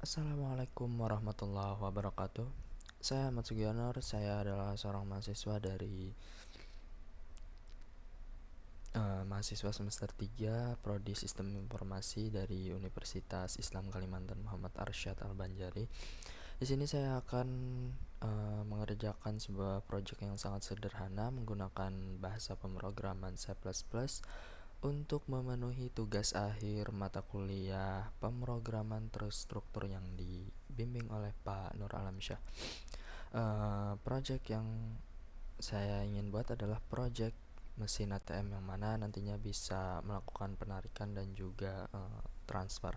Assalamualaikum warahmatullahi wabarakatuh. Saya Ahmad Sugiono, saya adalah seorang mahasiswa dari mahasiswa semester 3 Prodi Sistem Informasi dari Universitas Islam Kalimantan Muhammad Arsyad Al-Banjari. Di sini saya akan mengerjakan sebuah proyek yang sangat sederhana menggunakan bahasa pemrograman C++ untuk memenuhi tugas akhir mata kuliah pemrograman terstruktur yang dibimbing oleh Pak Nur Alamsyah. Project yang saya ingin buat adalah project mesin ATM yang mana nantinya bisa melakukan penarikan dan juga transfer.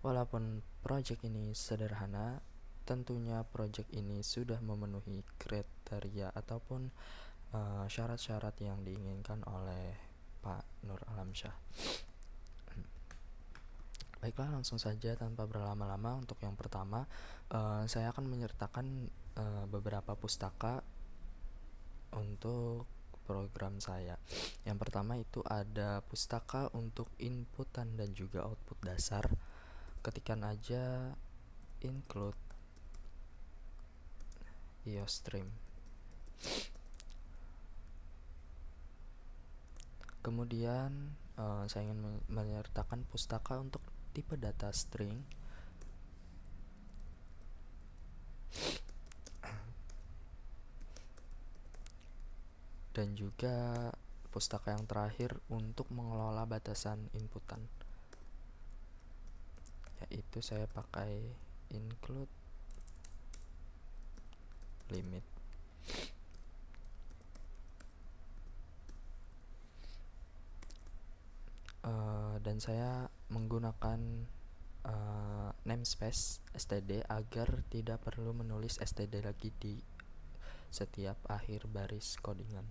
Walaupun project ini sederhana, tentunya project ini sudah memenuhi kriteria ataupun syarat-syarat yang diinginkan oleh Pak Nur Alamsyah. Baiklah, langsung saja tanpa berlama-lama. Untuk yang pertama, saya akan menyertakan beberapa pustaka untuk program saya. Yang pertama itu ada pustaka untuk inputan dan juga output dasar. Ketikkan aja include iostream. Kemudian saya ingin menyertakan pustaka untuk tipe data string. Dan juga pustaka yang terakhir untuk mengelola batasan inputan, yaitu saya pakai include limit. Dan saya menggunakan namespace std agar tidak perlu menulis std lagi di setiap akhir baris codingan.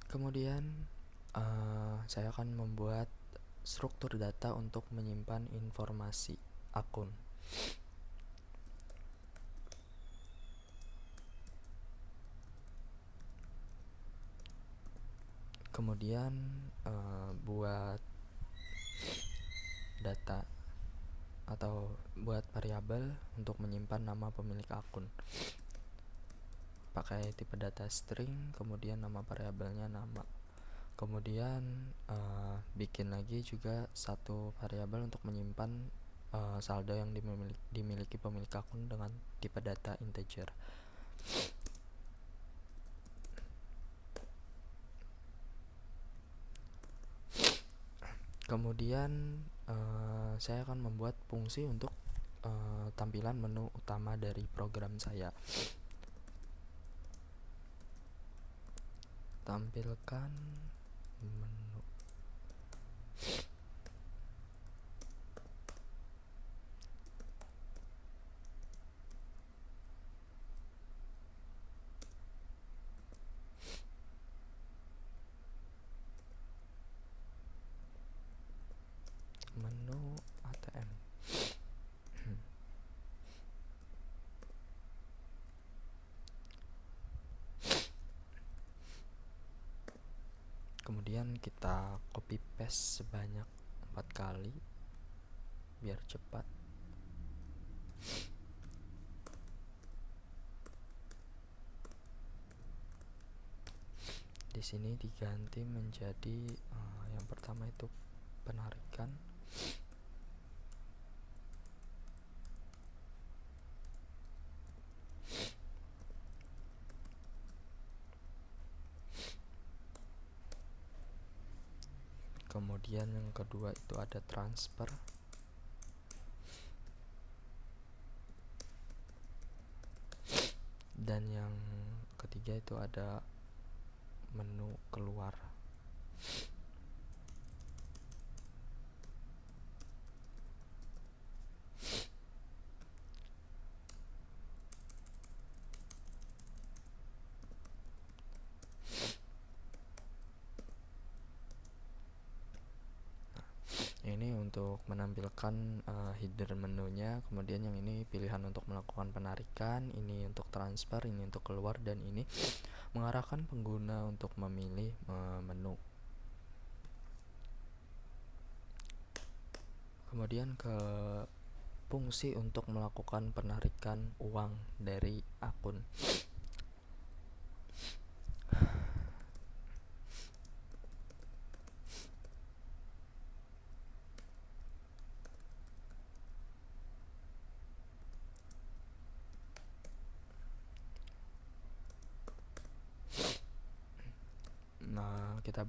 Kemudian saya akan membuat struktur data untuk menyimpan informasi akun. Kemudian buat data atau buat variabel untuk menyimpan nama pemilik akun. Pakai tipe data string, kemudian nama variabelnya nama. Kemudian bikin lagi juga satu variabel untuk menyimpan saldo yang dimiliki pemilik akun dengan tipe data integer. Kemudian saya akan membuat fungsi untuk tampilan menu utama dari program saya. Tampilkan menu. Menu ATM. Kemudian kita copy paste sebanyak 4 kali biar cepat. Di sini diganti menjadi yang pertama itu penarikan. Kemudian yang kedua itu ada transfer. Dan yang ketiga itu ada menu keluar. Ini untuk menampilkan hidden menunya. Kemudian yang ini pilihan untuk melakukan penarikan, ini untuk transfer, ini untuk keluar, dan ini mengarahkan pengguna untuk memilih menu. Kemudian ke fungsi untuk melakukan penarikan uang dari akun. Nah, kita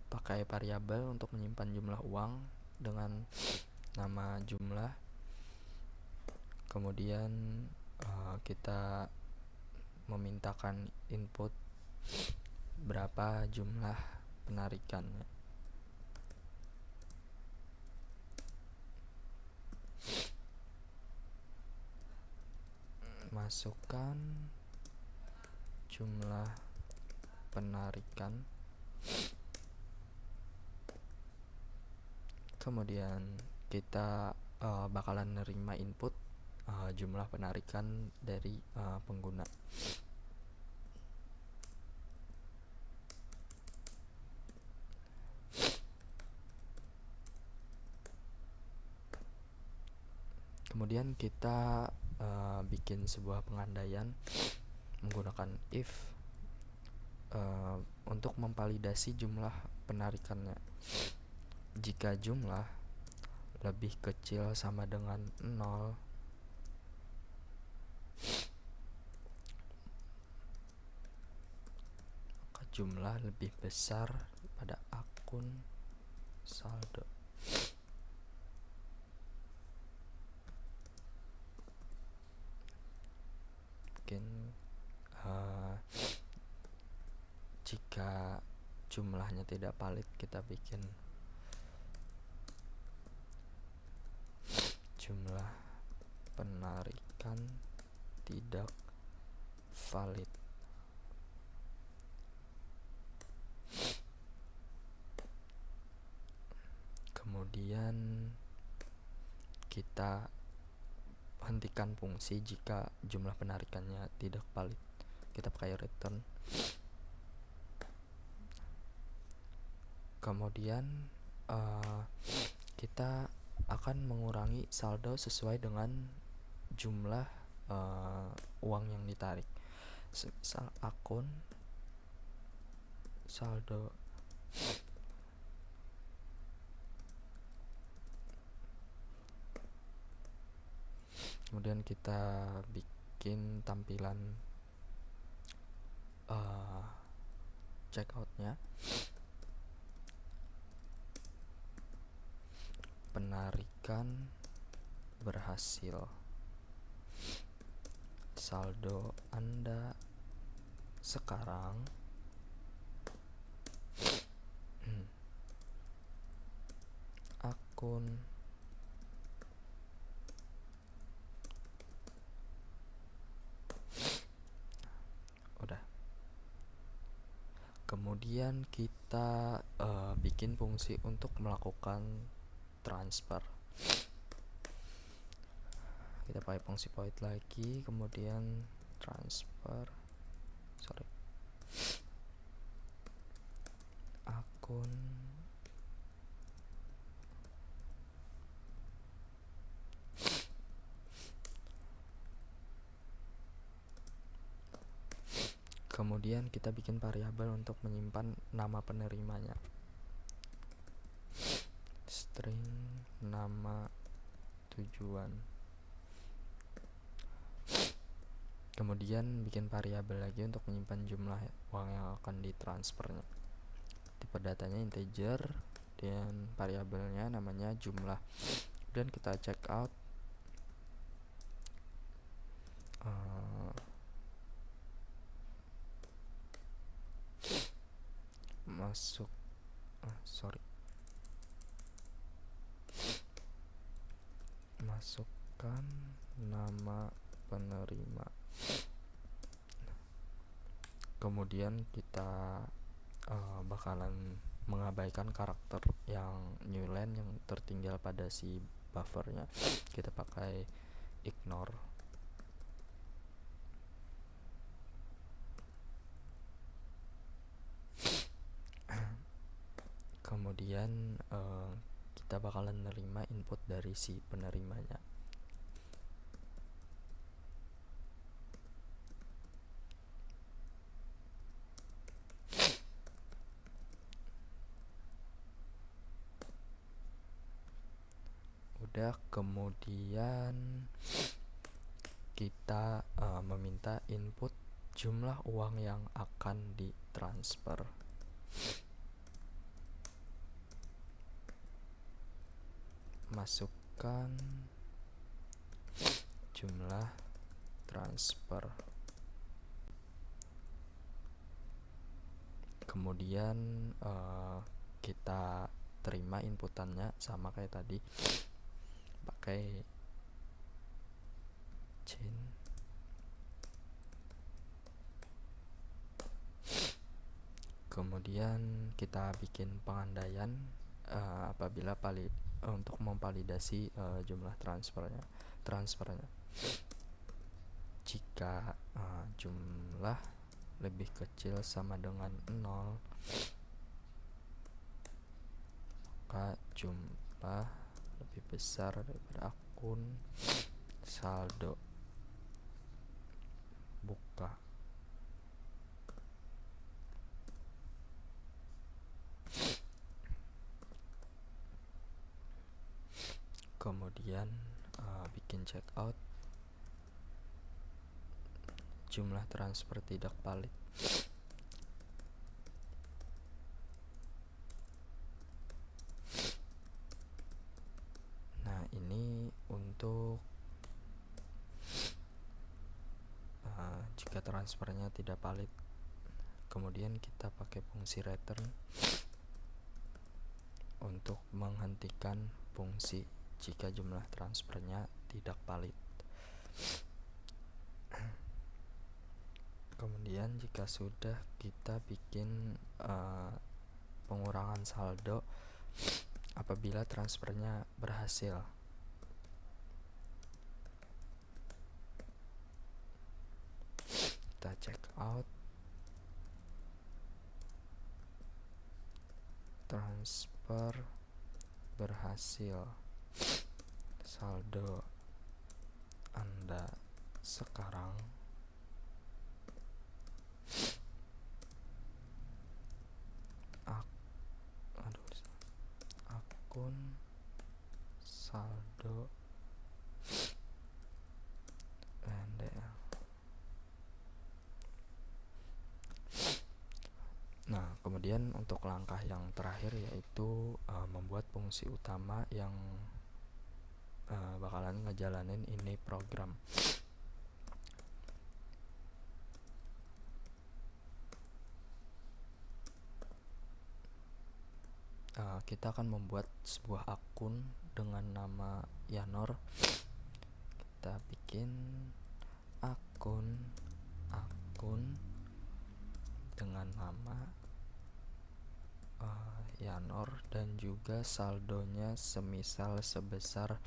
pakai variabel untuk menyimpan jumlah uang dengan nama jumlah. Kemudian kita memintakan input berapa jumlah penarikannya. Masukkan jumlah penarikan. Kemudian kita bakalan nerima input jumlah penarikan dari pengguna. Kemudian kita bikin sebuah pengandaian menggunakan if untuk memvalidasi jumlah penarikannya. Jika jumlah lebih kecil sama dengan 0, maka jumlah lebih besar pada akun saldo. Mungkin jika jumlahnya tidak valid, kita bikin jumlah penarikan tidak valid. Kemudian kita hentikan fungsi jika jumlah penarikannya tidak valid. Kita pakai return. Kemudian kita akan mengurangi saldo sesuai dengan jumlah uang yang ditarik. Akun saldo kemudian kita bikin tampilan checkoutnya. Penarikan berhasil. Saldo Anda sekarang akun udah. Kemudian kita bikin fungsi untuk melakukan transfer. Kita pakai fungsi void lagi, kemudian transfer akun kemudian kita bikin variabel untuk menyimpan nama penerimanya. String nama tujuan. Kemudian bikin variabel lagi untuk menyimpan jumlah uang yang akan ditransfernya. Tipe datanya integer dan variabelnya namanya jumlah. Dan kita check out masukkan nama penerima. Kemudian kita bakalan mengabaikan karakter yang new line yang tertinggal pada si buffernya, kita pakai ignore. Kemudian kita bakalan nerima input dari si penerimanya. Udah, kemudian kita meminta input jumlah uang yang akan ditransfer. Masukkan jumlah transfer. Kemudian kita terima inputannya sama kayak tadi, pakai chain. Kemudian kita bikin pengandaian apabila untuk memvalidasi jumlah transfernya. Jika jumlah lebih kecil sama dengan 0, maka jumlah lebih besar daripada akun saldo buka. Kemudian bikin checkout, jumlah transfer tidak valid. Nah, ini untuk jika transfernya tidak valid. Kemudian kita pakai fungsi return untuk menghentikan fungsi jika jumlah transfernya tidak valid. Kemudian jika sudah, kita bikin pengurangan saldo apabila transfernya berhasil. Kita check out, transfer berhasil, saldo Anda sekarang akun saldo NDL. Nah, kemudian untuk langkah yang terakhir yaitu membuat fungsi utama yang bakalan ngejalanin ini program. Kita akan membuat sebuah akun dengan nama Yanor. Kita bikin akun dengan nama Yanor dan juga saldonya semisal sebesar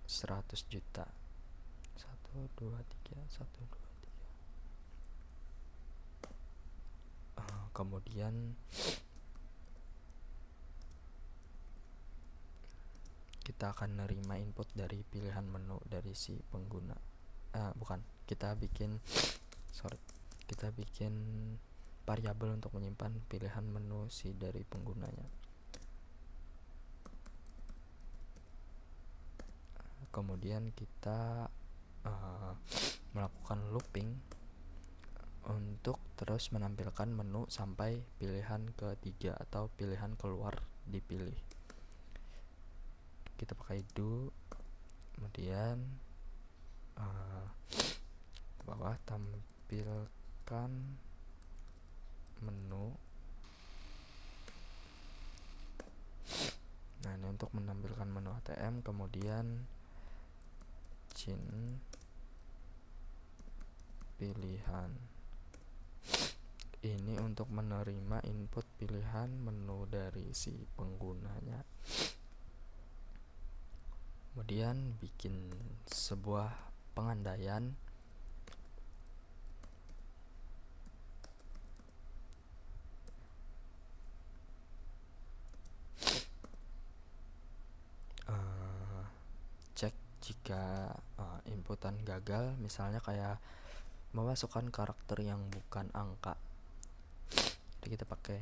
100 juta. 1, 2, 3, 1, 2, 3. Kemudian kita akan nerima input dari pilihan menu dari si pengguna. Kita bikin variabel untuk menyimpan pilihan menu si dari penggunanya. Kemudian kita melakukan looping untuk terus menampilkan menu sampai pilihan ketiga atau pilihan keluar dipilih. Kita pakai do, kemudian bawah tampilkan menu. Nah, ini untuk menampilkan menu ATM. Kemudian pilihan ini untuk menerima input pilihan menu dari si penggunanya. Kemudian bikin sebuah pengandaian cek jika inputan gagal, misalnya kayak memasukkan karakter yang bukan angka. Jadi kita pakai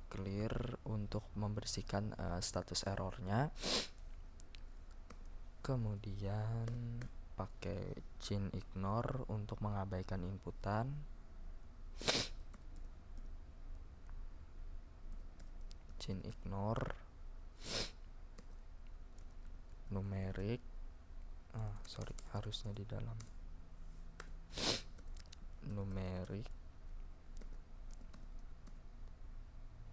clear untuk membersihkan status errornya. Kemudian pakai chain ignore untuk mengabaikan inputan. Chain ignore numeric harusnya di dalam numeric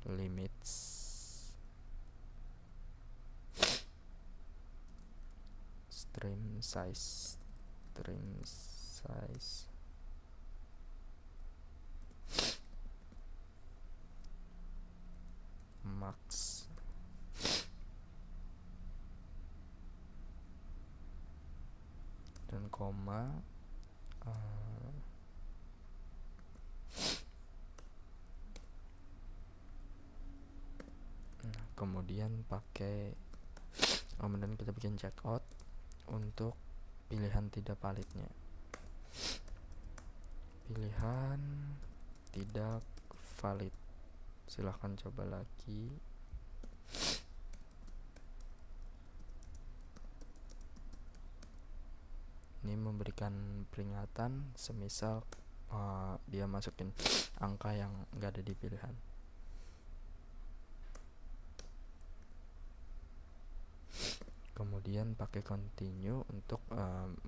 limits stream size max dan koma kemudian kemudian kita bikin checkout untuk pilihan tidak validnya. Pilihan tidak valid, silahkan coba lagi. Ini memberikan peringatan semisal dia masukin angka yang enggak ada di pilihan. Kemudian pakai continue untuk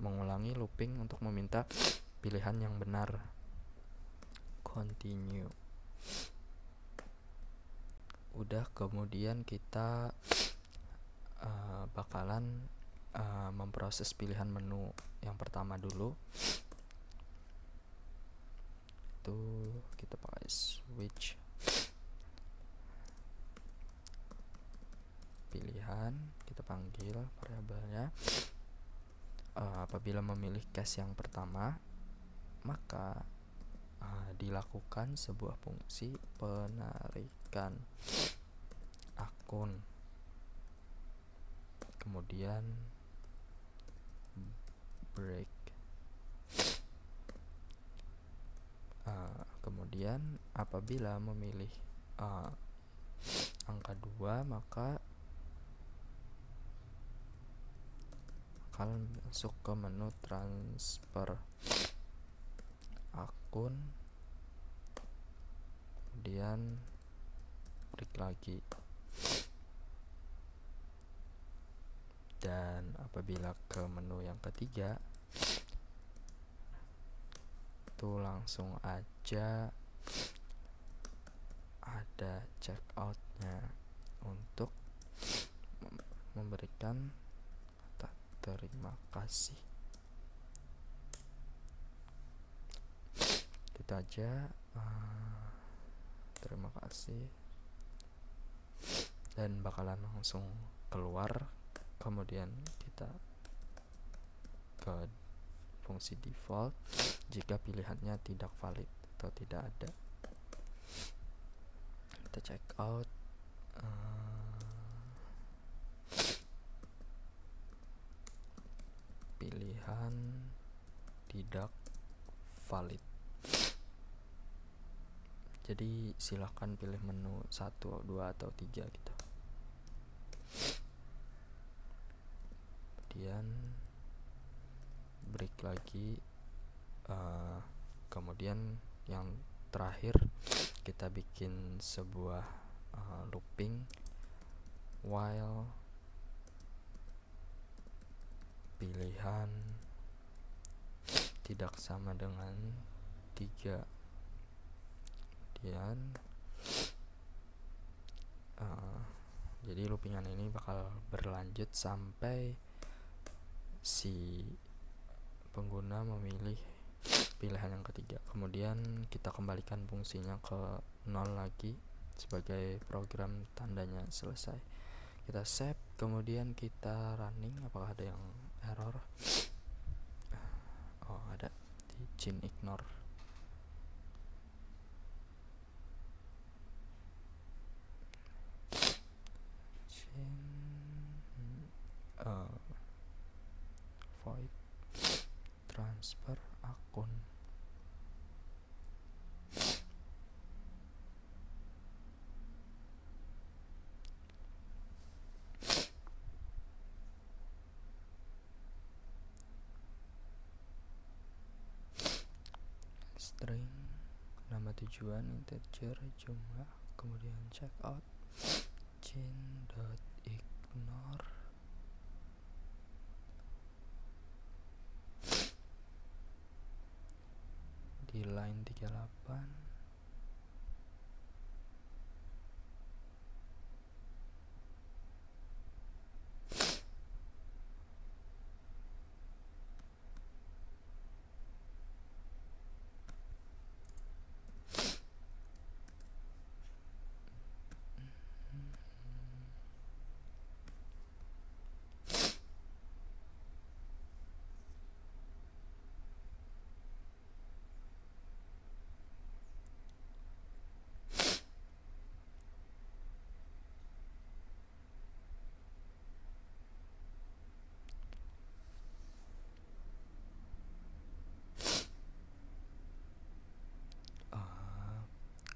mengulangi looping untuk meminta pilihan yang benar. Continue. Udah, kemudian kita bakalan memproses pilihan menu yang pertama dulu. Itu kita pakai switch pilihan, kita panggil variabelnya. Apabila memilih case yang pertama, maka dilakukan sebuah fungsi penarikan akun. Kemudian break. Kemudian apabila memilih angka 2, maka akan masuk ke menu transfer akun, kemudian break lagi. Dan apabila ke menu yang ketiga, itu langsung aja ada checkoutnya untuk memberikan kata terima kasih. Kita aja terima kasih, dan bakalan langsung keluar. Kemudian kita ke fungsi default jika pilihannya tidak valid atau tidak ada. Kita check out. Pilihan tidak valid. Jadi silahkan pilih menu 1, 2, atau 3 gitu. Kemudian break lagi. Kemudian yang terakhir kita bikin sebuah looping while pilihan tidak sama dengan 3. Kemudian jadi loopingan ini bakal berlanjut sampai si pengguna memilih pilihan yang ketiga. Kemudian kita kembalikan fungsinya ke 0 lagi sebagai program tandanya selesai. Kita save, kemudian kita running. Apakah ada yang error? Oh, ada di chain ignore. Void transfer akun. String, nama tujuan integer, jumlah, kemudian checkout, chain.ignore, di line 38.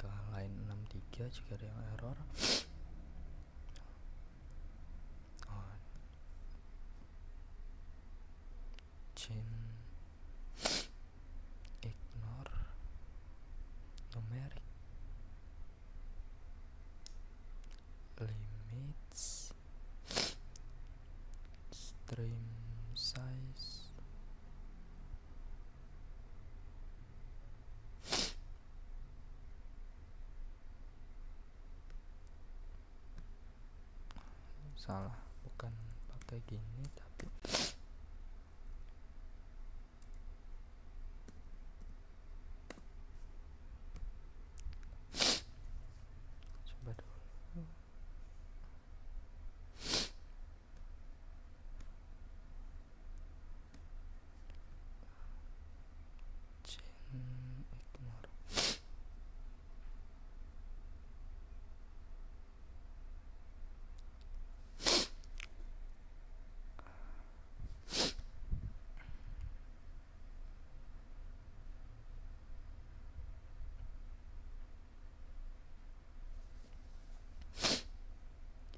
Ke line 63 jika ada yang error. Chain ignore numeric limits stream size salah, bukan pakai gini tapi coba dulu. Chain ignore.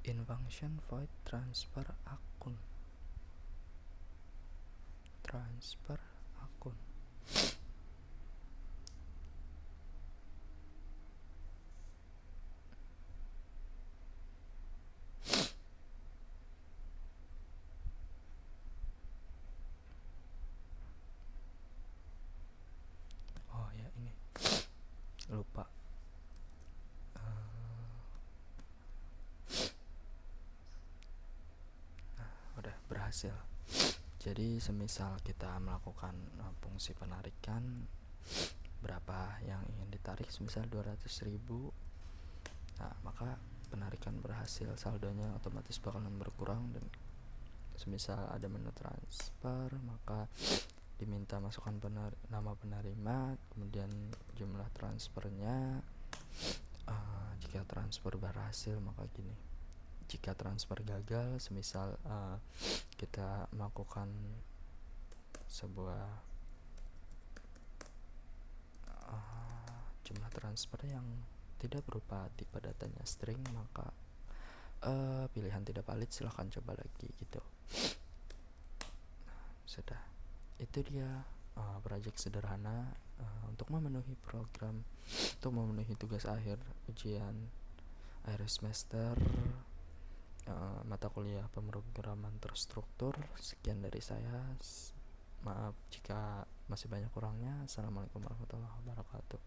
In function void transfer akun. Transfer akun. Oh ya, ini lupa. Udah berhasil. Jadi semisal kita melakukan fungsi penarikan, berapa yang ingin ditarik, semisal 200.000, nah maka penarikan berhasil, saldonya otomatis bakalan berkurang. Dan semisal ada menu transfer, maka diminta masukkan nama penerima, kemudian jumlah transfernya. Jika transfer berhasil maka gini, jika transfer gagal, semisal kita melakukan sebuah jumlah transfer yang tidak berupa tipe datanya string, maka pilihan tidak valid, silahkan coba lagi gitu. Sudah, itu dia project sederhana untuk memenuhi program, untuk memenuhi tugas akhir ujian akhir semester mata kuliah pemrograman terstruktur. Sekian dari saya, maaf jika masih banyak kurangnya. Assalamualaikum warahmatullahi wabarakatuh.